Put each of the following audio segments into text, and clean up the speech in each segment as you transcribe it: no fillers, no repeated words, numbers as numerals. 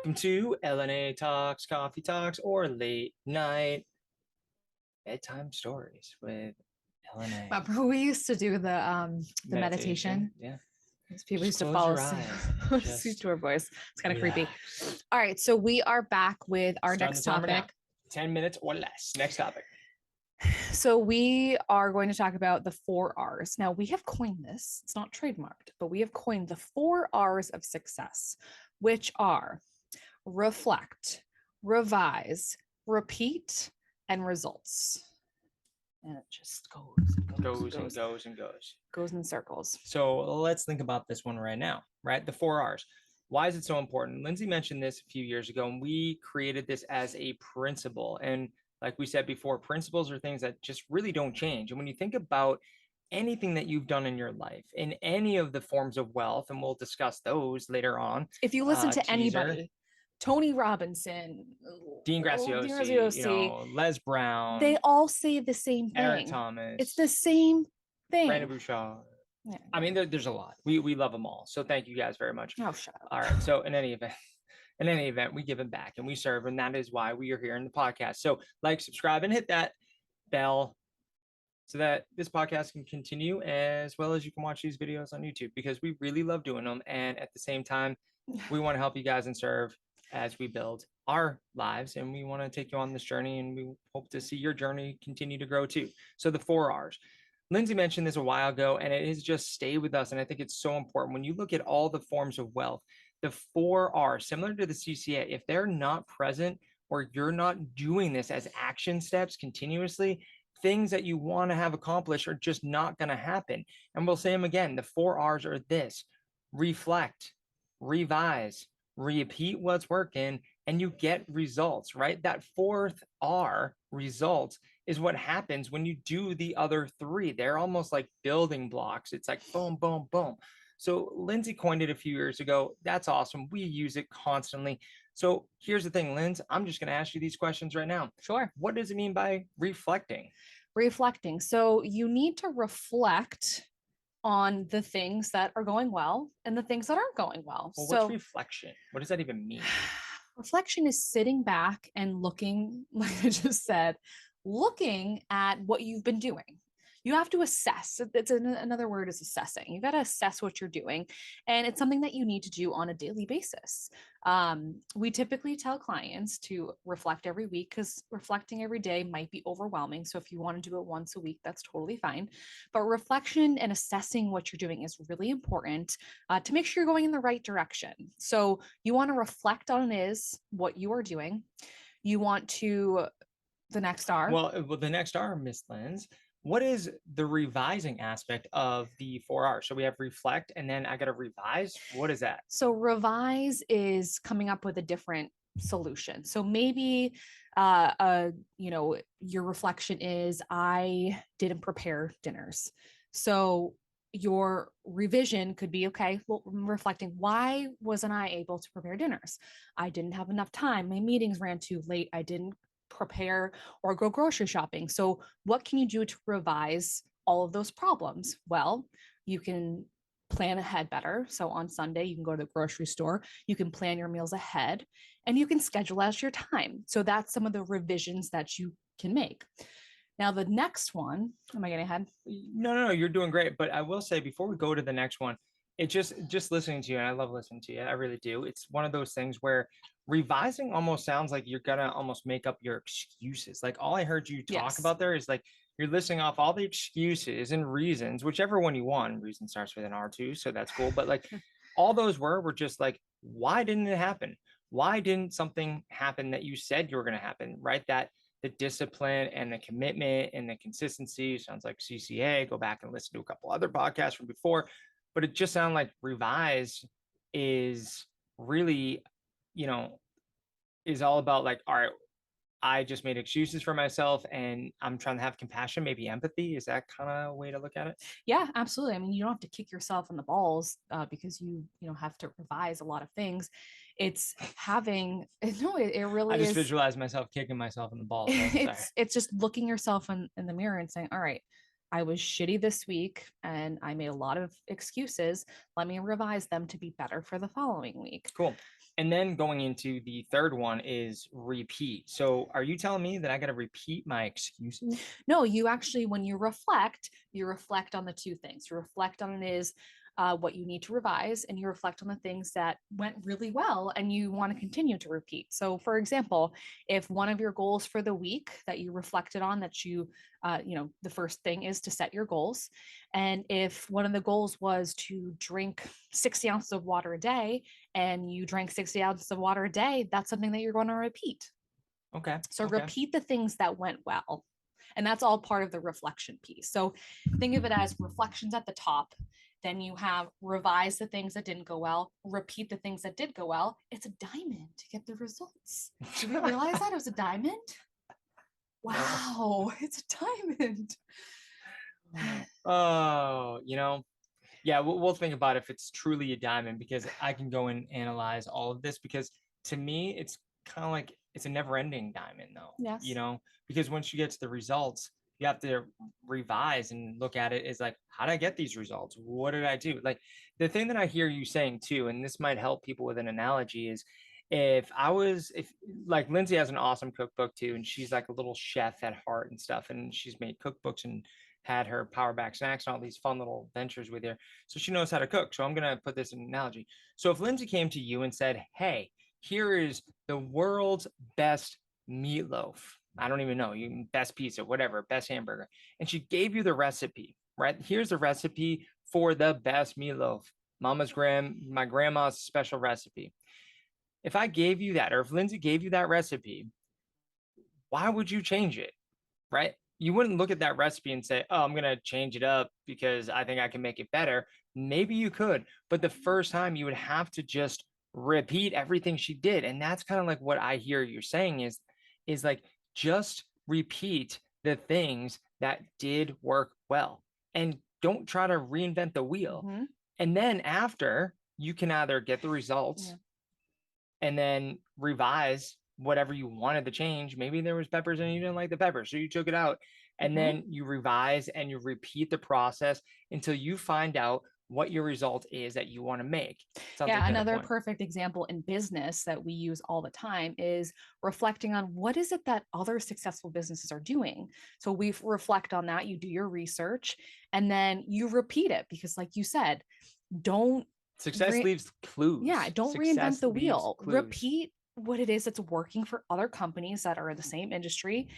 Welcome to LNA Talks, Coffee Talks, or Late Night Bedtime Stories with LNA. Remember we used to do the meditation? Yeah. People Just used to close fall your asleep, eyes. asleep to our voice. It's kind of creepy. Relax. All right, so we are back with our Start next the timer now. topic. 10 minutes or less. Next topic. So we are going to talk about the 4 R's. Now we have coined this. It's not trademarked, but we have coined the 4 R's of success, which are reflect, revise, repeat, and results. And it just goes in circles. So let's think about this one right now, right? The 4 R's. Why is it so important? Lindsay mentioned this a few years ago, and we created this as a principle. And like we said before, principles are things that just really don't change. And when you think about anything that you've done in your life, in any of the forms of wealth, and we'll discuss those later on. If you listen to anybody, Tony Robinson, Dean Graziosi, Les Brown, they all say the same thing. Eric Thomas. It's the same thing. Brandon Bouchard. Yeah. I mean, there's a lot. We love them all. So thank you guys very much. Oh, shut up. All right. So in any event, we give them back and we serve, and that is why we are here in the podcast. So like, subscribe, and hit that bell so that this podcast can continue, as well as you can watch these videos on YouTube, because we really love doing them. And at the same time, we want to help you guys and serve as we build our lives, and we want to take you on this journey, and we hope to see your journey continue to grow too. So the 4 R's. Lindsay mentioned this a while ago, and it is just stay with us. And I think it's so important when you look at all the forms of wealth, the 4 R's, similar to the CCA, if they're not present, or you're not doing this as action steps continuously, things that you want to have accomplished are just not going to happen. And we'll say them again. The 4 R's are this: reflect, revise, repeat what's working, and you get results, right? That fourth R, results, is what happens when you do the other three. They're almost like building blocks. It's like boom, boom, boom. So Lindsay coined it a few years ago. That's awesome. We use it constantly. So here's the thing, Lindsay, I'm just going to ask you these questions right now. Sure. What does it mean by reflecting? Reflecting. So you need to reflect on the things that are going well and the things that aren't going well. Well, what's reflection? What does that even mean? Reflection is sitting back and looking, like I just said, looking at what you've been doing. You have to assess. It's another word is assessing. You got to assess what you're doing. And it's something that you need to do on a daily basis. We typically tell clients to reflect every week, because reflecting every day might be overwhelming. So if you want to do it once a week, that's totally fine. But reflection and assessing what you're doing is really important to make sure you're going in the right direction. So you want to reflect on what you are doing. You want to, the next R. Well, the next R, Miss Linz. What is the revising aspect of the 4 R's? So we have reflect, and then I got to revise. What is that? So revise is coming up with a different solution. So maybe, your reflection is, I didn't prepare dinners. So your revision could be, okay, well, I'm reflecting, why wasn't I able to prepare dinners? I didn't have enough time. My meetings ran too late. I didn't prepare or go grocery shopping. So what can you do to revise all of those problems? Well, you can plan ahead better. So on Sunday, you can go to the grocery store, you can plan your meals ahead, and you can schedule out your time. So that's some of the revisions that you can make. Now, the next one, am I getting ahead? No, you're doing great. But I will say, before we go to the next one, it just listening to you, and I love listening to you, I really do. It's one of those things where revising almost sounds like you're gonna almost make up your excuses. Like, all I heard you talk about there is like you're listing off all the excuses and reasons, whichever one you want. Reason starts with an R2, so that's cool. But like all those were just like, why didn't it happen? Why didn't something happen that you said you were gonna happen? Right? That the discipline and the commitment and the consistency sounds like CCA. Go back and listen to a couple other podcasts from before. But it just sounded like revise is really, is all about like, all right, I just made excuses for myself and I'm trying to have compassion, maybe empathy. Is that kind of a way to look at it? Yeah, absolutely. I mean, you don't have to kick yourself in the balls because you have to revise a lot of things. It's having, no, it really is. I just visualize myself kicking myself in the balls. It's just looking yourself in the mirror and saying, all right, I was shitty this week and I made a lot of excuses. Let me revise them to be better for the following week. Cool. And then going into the third one is repeat. So are you telling me that I got to repeat my excuses? No, you actually, when you reflect on the two things. You reflect on it is what you need to revise, and you reflect on the things that went really well and you want to continue to repeat. So, for example, if one of your goals for the week that you reflected on, that the first thing is to set your goals. And if one of the goals was to drink 60 ounces of water a day and you drank 60 ounces of water a day, that's something that you're going to repeat. Okay. So Okay. repeat the things that went well. And that's all part of the reflection piece. So think of it as reflections at the top. Then you have revise the things that didn't go well, repeat the things that did go well. It's a diamond to get the results. Did you realize that it was a diamond? Wow, it's a diamond. Oh, yeah, we'll think about if it's truly a diamond because I can go and analyze all of this because to me, it's kind of like it's a never-ending diamond, though. Yes. Because once you get to the results, you have to revise and look at it as like, how did I get these results? What did I do? Like the thing that I hear you saying too, and this might help people with an analogy is if like Lindsay has an awesome cookbook too, and she's like a little chef at heart and stuff, and she's made cookbooks and had her power back snacks and all these fun little ventures with her. So she knows how to cook. So I'm going to put this in an analogy. So if Lindsay came to you and said, hey, here is the world's best meatloaf. I don't even know, you best pizza, whatever, best hamburger. And she gave you the recipe, right? Here's the recipe for the best meatloaf. My grandma's special recipe. If I gave you that, or if Lindsay gave you that recipe, why would you change it? Right? You wouldn't look at that recipe and say, oh, I'm going to change it up because I think I can make it better. Maybe you could, but the first time you would have to just repeat everything she did. And that's kind of like what I hear you're saying is like, just repeat the things that did work well and don't try to reinvent the wheel. Mm-hmm. And then after you can either get the results and then revise whatever you wanted to change. Maybe there was peppers and you didn't like the peppers, so you took it out. And then you revise and you repeat the process until you find out what your result is that you want to make. Sounds like another perfect example in business that we use all the time is reflecting on what is it that other successful businesses are doing. So we reflect on that, you do your research, and then you repeat it because like you said, success leaves clues. Yeah, don't reinvent the wheel. Repeat what it is that's working for other companies that are in the same industry.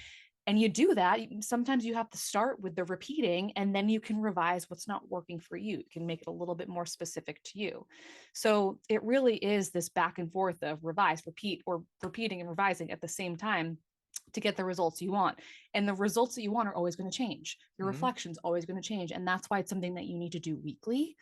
And you do that. Sometimes you have to start with the repeating and then you can revise what's not working for you. You can make it a little bit more specific to you. So it really is this back and forth of revise, repeat, or repeating and revising at the same time to get the results you want. And the results that you want are always going to change. Your reflection's always going to change. And that's why it's something that you need to do weekly.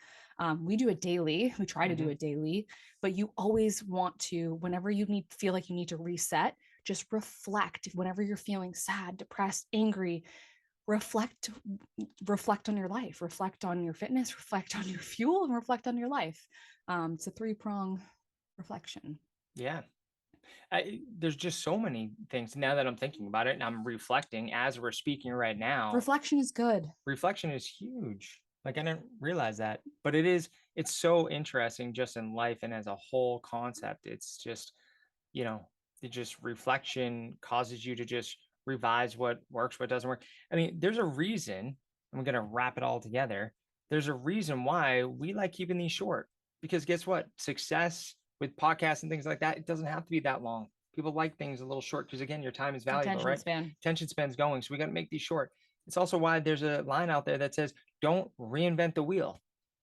We do it daily. We try to do it daily, but you always want to, whenever you feel like you need to reset, just reflect. Whenever you're feeling sad, depressed, angry, reflect on your life, reflect on your fitness, reflect on your fuel, and reflect on your life. It's a 3-prong reflection. Yeah. There's just so many things now that I'm thinking about it and I'm reflecting as we're speaking right now. Reflection is good. Reflection is huge. Like I didn't realize that, but it's so interesting just in life and as a whole concept. It's just, it just reflection causes you to just revise what works, what doesn't work. I mean, there's a reason, I'm going to wrap it all together. There's a reason why we like keeping these short because guess what? Success with podcasts and things like that, it doesn't have to be that long. People like things a little short because again, your time is valuable, right? Attention span's going. So we got to make these short. It's also why there's a line out there that says, don't reinvent the wheel.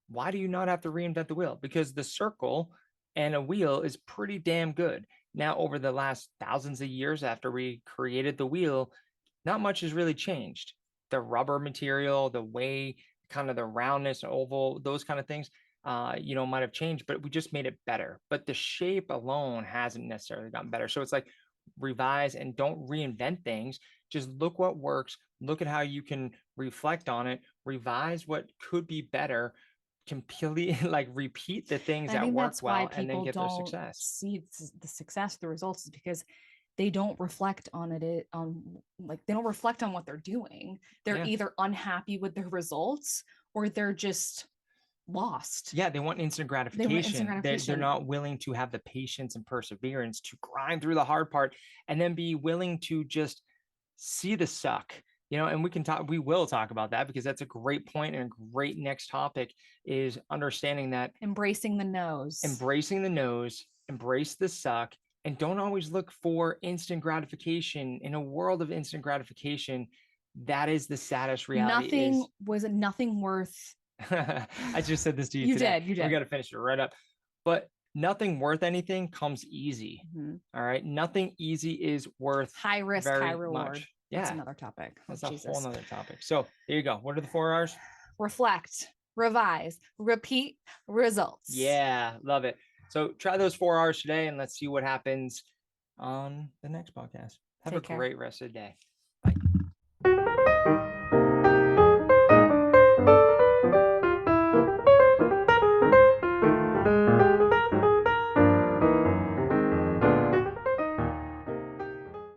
Why do you not have to reinvent the wheel? Because the circle and a wheel is pretty damn good. Now, over the last thousands of years after we created the wheel, not much has really changed. The rubber material, the way, kind of the roundness, oval, those kind of things, might have changed, but we just made it better. But the shape alone hasn't necessarily gotten better. So it's like revise and don't reinvent things. Just look what works. Look at how you can reflect on it, revise what could be better, completely like repeat the things that work well and then get their success. See the success, the results is because they don't reflect on it they don't reflect on what they're doing. They're either unhappy with their results or they're just lost. Yeah, they want instant They want instant gratification. They're gratification. not willing to have the patience and perseverance to grind through the hard part and then be willing to just see the suck. And we will talk about that because that's a great point and a great next topic is understanding that Embracing the no's. Embrace the suck, and don't always look for instant gratification. In a world of instant gratification, that is the saddest reality. Nothing worth. I just said this to you You today. did. We got to finish it right up. But nothing worth anything comes easy. All right. Nothing easy is worth high risk, high reward. Much. Yeah. That's another topic. That's a whole nother topic. So there you go. What are the 4 R's? Reflect, revise, repeat, results. Yeah. Love it. So try those 4 R's today and let's see what happens on the next podcast. Have a great rest of the day.